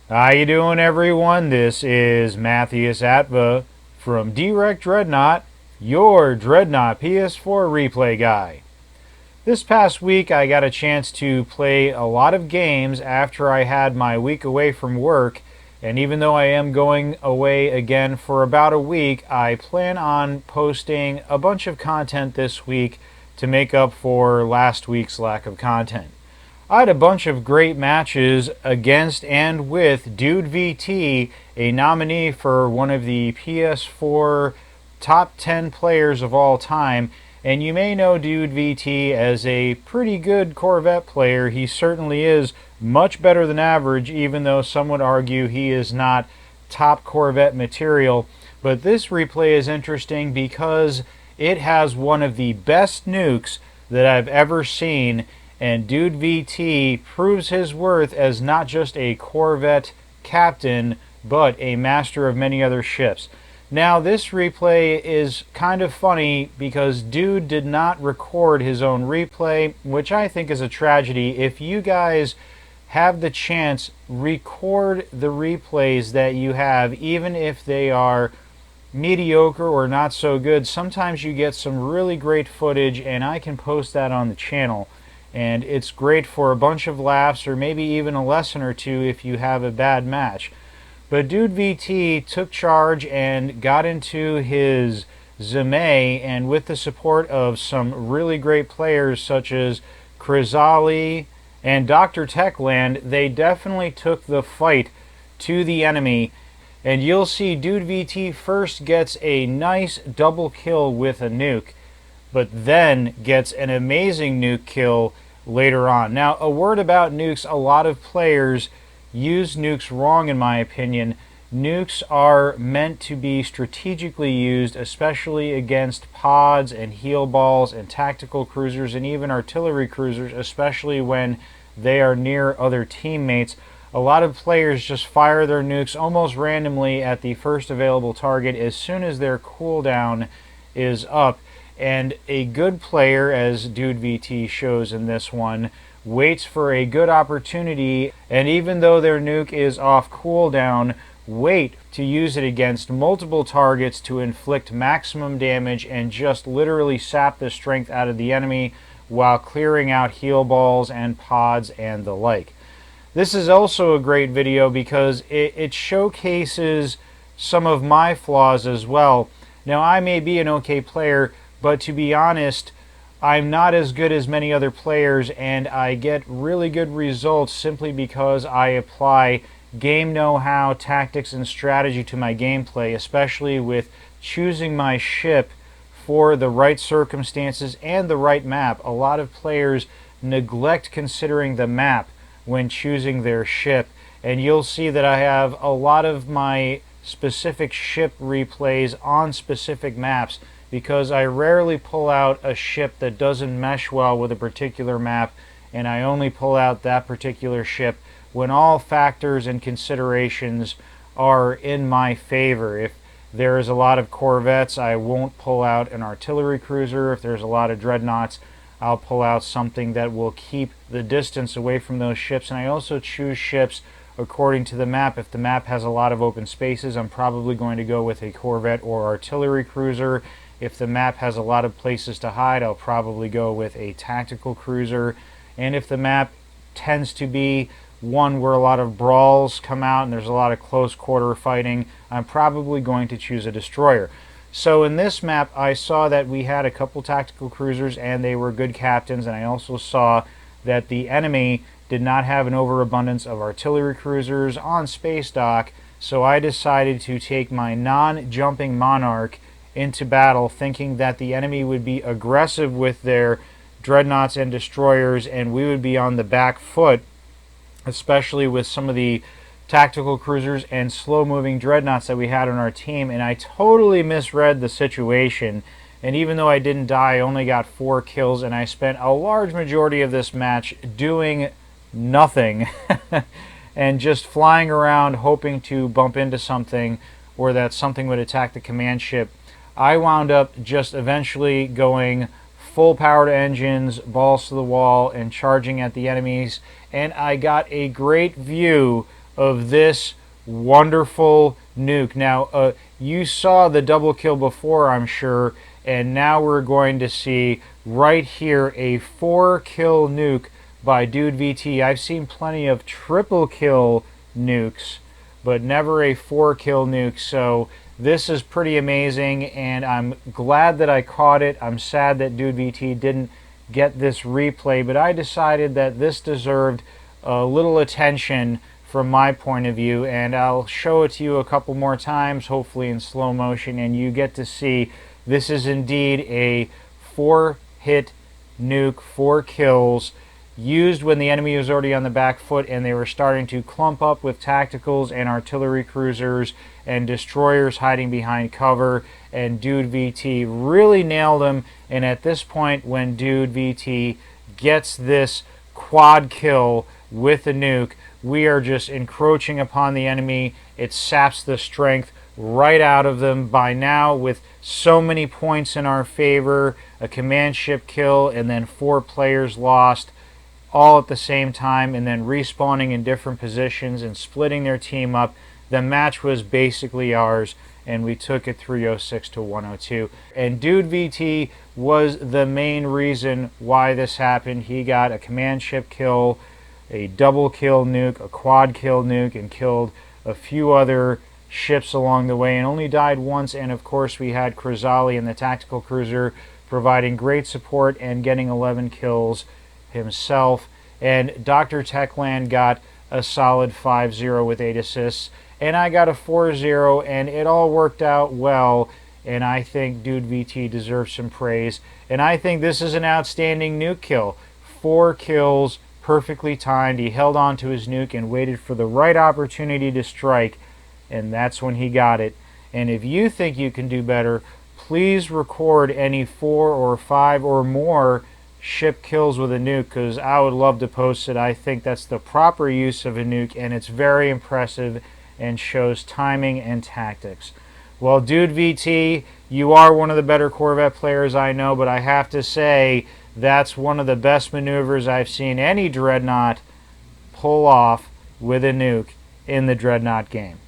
How you doing, everyone? This is Matthias Atva from Dreadnought, your Dreadnought PS4 replay guy. This past week I got a chance to play a lot of games after I had my week away from work, and even though I am going away again for about a week, I plan on posting a bunch of content this week to make up for last week's lack of content. I had a bunch of great matches against and with DudeVT, a nominee for one of the PS4 top 10 players of all time. And you may know DudeVT as a pretty good Corvette player. He certainly is much better than average, even though some would argue he is not top Corvette material. But this replay is interesting because it has one of the best nukes that I've ever seen. And DudeVT proves his worth as not just a Corvette captain, but a master of many other ships. Now, this replay is kind of funny because Dude did not record his own replay, which I think is a tragedy. If you guys have the chance, record the replays that you have, even if they are mediocre or not so good. Sometimes you get some really great footage, and I can post that on the channel. And it's great for a bunch of laughs or maybe even a lesson or two if you have a bad match. But DudeVT took charge and got into his Zeme, and with the support of some really great players such as Krizali and Dr. Techland, they definitely took the fight to the enemy. And you'll see DudeVT first gets a nice double kill with a nuke, but then gets an amazing nuke kill later on. Now, a word about nukes. A lot of players use nukes wrong, in my opinion. Nukes are meant to be strategically used, especially against pods and heel balls and tactical cruisers and even artillery cruisers, especially when they are near other teammates. A lot of players just fire their nukes almost randomly at the first available target as soon as their cooldown is up. And a good player, as DudeVT shows in this one, waits for a good opportunity, and even though their nuke is off cooldown, wait to use it against multiple targets to inflict maximum damage and just literally sap the strength out of the enemy while clearing out heal balls and pods and the like. This is also a great video because it showcases some of my flaws as well. Now, I may be an okay player, but to be honest, I'm not as good as many other players, and I get really good results simply because I apply game know-how, tactics, and strategy to my gameplay, especially with choosing my ship for the right circumstances and the right map. A lot of players neglect considering the map when choosing their ship, and you'll see that I have a lot of my specific ship replays on specific maps, because I rarely pull out a ship that doesn't mesh well with a particular map, and I only pull out that particular ship when all factors and considerations are in my favor. If there is a lot of Corvettes, I won't pull out an artillery cruiser. If there's a lot of Dreadnoughts, I'll pull out something that will keep the distance away from those ships. And I also choose ships according to the map. If the map has a lot of open spaces, I'm probably going to go with a Corvette or artillery cruiser. If the map has a lot of places to hide, I'll probably go with a tactical cruiser. And if the map tends to be one where a lot of brawls come out and there's a lot of close quarter fighting, I'm probably going to choose a destroyer. So in this map, I saw that we had a couple tactical cruisers and they were good captains, and I also saw that the enemy did not have an overabundance of artillery cruisers on space dock, so I decided to take my non-jumping Monarch into battle, thinking that the enemy would be aggressive with their dreadnoughts and destroyers and we would be on the back foot, especially with some of the tactical cruisers and slow-moving dreadnoughts that we had on our team. And I totally misread the situation, and even though I didn't die, I only got 4 kills, and I spent a large majority of this match doing nothing and just flying around hoping to bump into something or that something would attack the command ship. I wound up just eventually going full power to engines, balls to the wall, and charging at the enemies, and I got a great view of this wonderful nuke. Now, you saw the double kill before, I'm sure, and now we're going to see right here a 4-kill nuke by DudeVT. I've seen plenty of triple kill nukes, but never a 4-kill nuke, so this is pretty amazing, and I'm glad that I caught it. I'm sad that DudeVT didn't get this replay, but I decided that this deserved a little attention from my point of view, and I'll show it to you a couple more times, hopefully in slow motion, and you get to see this is indeed a 4-hit nuke, 4 kills, used when the enemy was already on the back foot and they were starting to clump up with tacticals and artillery cruisers and destroyers hiding behind cover, and DudeVT really nailed them. And at this point, when DudeVT gets this quad kill with a nuke, we are just encroaching upon the enemy. It saps the strength right out of them. By now, with so many points in our favor, a command ship kill and then 4 players lost all at the same time, and then respawning in different positions and splitting their team up, the match was basically ours, and we took it 306 to 102. And DudeVT was the main reason why this happened. He got a command ship kill, a double kill nuke, a quad kill nuke, and killed a few other ships along the way, and only died once. And of course, we had Krizali in the tactical cruiser providing great support and getting 11 kills himself. And Dr. Techland got a solid 5-0 with 8 assists, and I got a 4-0, and it all worked out well, and I think DudeVT deserves some praise. And I think this is an outstanding nuke kill. 4 kills, perfectly timed. He held on to his nuke and waited for the right opportunity to strike, and that's when he got it. And if you think you can do better, please record any 4 or 5 or more ship kills with a nuke, because I would love to post it. I think that's the proper use of a nuke, and it's very impressive and shows timing and tactics. Well, DudeVT, you are one of the better Corvette players I know, but I have to say that's one of the best maneuvers I've seen any Dreadnought pull off with a nuke in the Dreadnought game.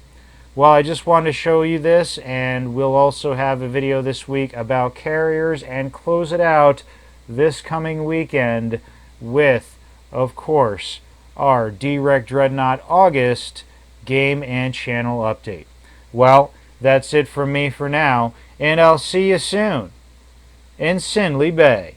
Well, I just wanted to show you this, and we'll also have a video this week about carriers and close it out this coming weekend with, of course, our Direct Dreadnought August game and channel update. Well, that's it from me for now, and I'll see you soon in Sinley Bay.